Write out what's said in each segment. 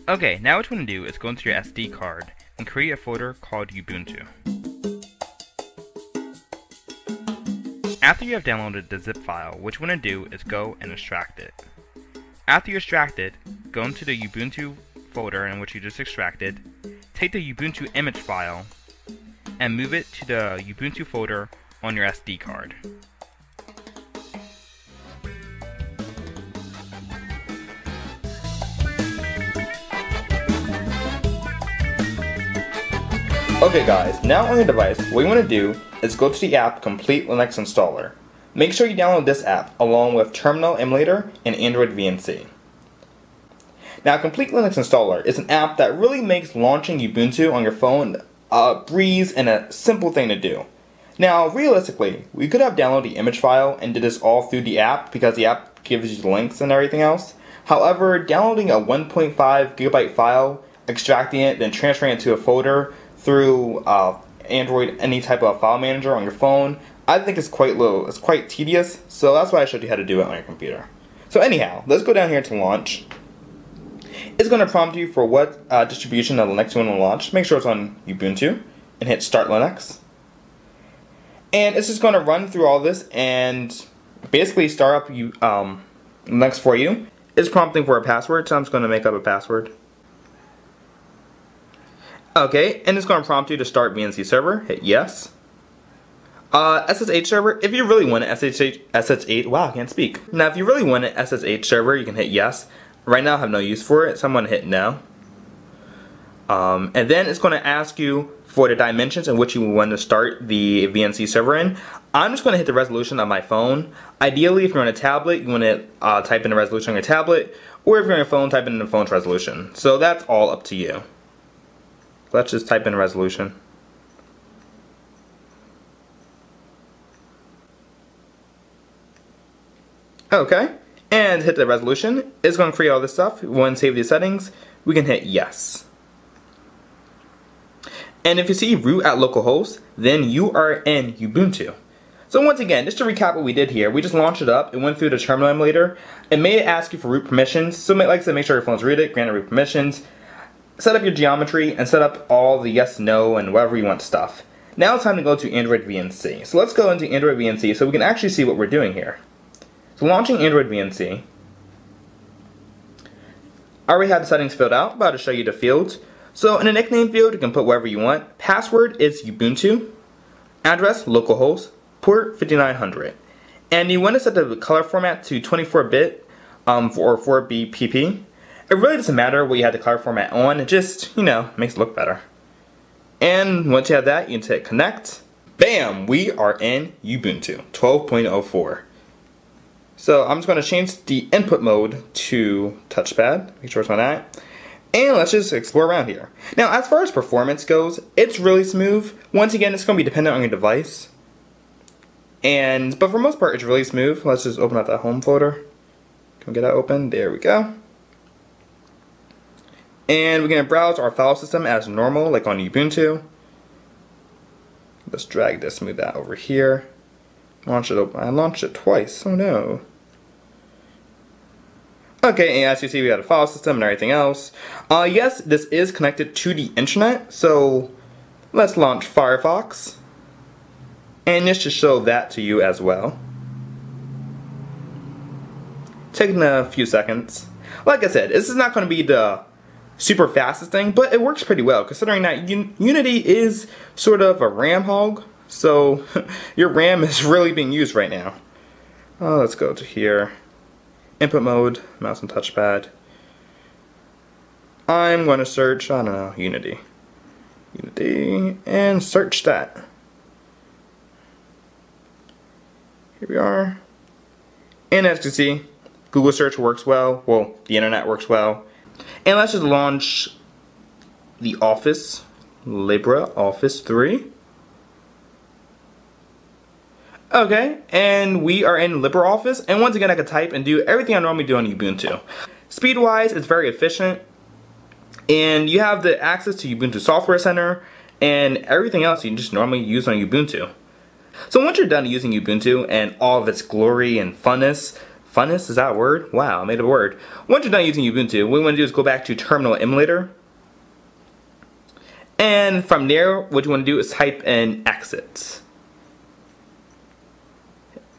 Okay, now what you want to do is go into your SD card and create a folder called Ubuntu. After you have downloaded the zip file, what you want to do is go and extract it. After you extract it, go into the Ubuntu folder in which you just extracted, take the Ubuntu image file, and move it to the Ubuntu folder on your SD card. Okay guys, now on your device, what you want to do is go to the app Complete Linux Installer. Make sure you download this app along with Terminal Emulator and Android VNC. Now Complete Linux Installer is an app that really makes launching Ubuntu on your phone a breeze and a simple thing to do. Now realistically, we could have downloaded the image file and did this all through the app because the app gives you the links and everything else. However, downloading a 1.5 gigabyte file, extracting it, then transferring it to a folder through Android, any type of file manager on your phone, I think it's quite tedious, so that's why I showed you how to do it on your computer. So anyhow, let's go down here to launch. It's going to prompt you for what distribution of Linux you want to launch. Make sure it's on Ubuntu, and hit Start Linux. And it's just going to run through all this and basically start up Linux for you. It's prompting for a password, so I'm just going to make up a password. Okay, and it's going to prompt you to start VNC server. Hit yes. SSH server, if you really want an SSH, wow, I can't speak. Now, if you really want an SSH server, you can hit yes. Right now, I have no use for it, so I'm going to hit no. And then it's going to ask you for the dimensions in which you want to start the VNC server in. I'm just going to hit the resolution on my phone. Ideally, if you're on a tablet, you want to type in the resolution on your tablet, or if you're on your phone, type in the phone's resolution. So that's all up to you. Let's just type in resolution. Okay, and hit the resolution. It's going to create all this stuff. We want to save these settings. We can hit yes. And if you see root at localhost, then you are in Ubuntu. So once again, just to recap what we did here, we just launched it up. It went through the terminal emulator. It may ask you for root permissions. So like I said, make sure your phone's rooted, grant it root permissions. Set up your geometry and set up all the yes, no, and whatever you want stuff. Now it's time to go to Android VNC. So let's go into Android VNC so we can actually see what we're doing here. So launching Android VNC. I already have the settings filled out. I'm about to show you the fields. So in the nickname field, you can put whatever you want. Password is Ubuntu. Address, localhost. Port 5900. And you want to set the color format to 24-bit or 4BPP. It really doesn't matter what you have the color format on, it just, makes it look better. And once you have that, you can hit connect. Bam! We are in Ubuntu 12.04. So I'm just going to change the input mode to touchpad, make sure it's on that. And let's just explore around here. Now, as far as performance goes, it's really smooth. Once again, it's going to be dependent on your device. But for the most part, it's really smooth. Let's just open up that home folder. Can we get that open? There we go. And we're going to browse our file system as normal, like on Ubuntu. Let's drag this, move that over here. Launch it open. I launched it twice, oh no. Okay, and as you see, we got a file system and everything else. Yes, this is connected to the internet, so let's launch Firefox. And this should show that to you as well. Taking a few seconds. Like I said, this is not going to be the super fastest thing, but it works pretty well considering that Unity is sort of a RAM hog, so your RAM is really being used right now. Let's go to here. Input mode, mouse and touchpad. I'm going to search, I don't know, Unity. Unity, and search that. Here we are. And as you can see, Google search works well. Well, the internet works well. And let's just launch the Office, LibreOffice 3. Okay, and we are in LibreOffice, and once again I can type and do everything I normally do on Ubuntu. Speed-wise, it's very efficient, and you have the access to Ubuntu Software Center, and everything else you just normally use on Ubuntu. So once you're done using Ubuntu and all of its glory and fun funnest, is that a word? Wow, I made a word. Once you're done using Ubuntu, what we want to do is go back to Terminal Emulator. And from there, what you want to do is type in exit.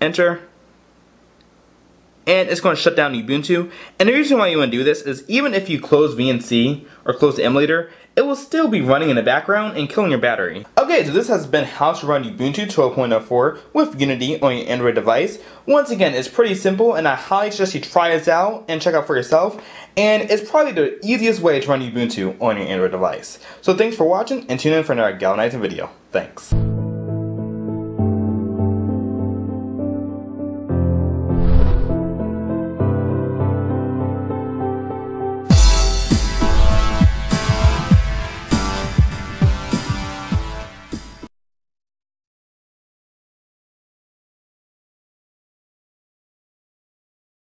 Enter. And it's going to shut down Ubuntu. And the reason why you want to do this is even if you close VNC or close the emulator, it will still be running in the background and killing your battery. Okay, so this has been how to run Ubuntu 12.04 with Unity on your Android device. Once again, it's pretty simple and I highly suggest you try this out and check out for yourself. And it's probably the easiest way to run Ubuntu on your Android device. So thanks for watching and tune in for another galvanizing video. Thanks.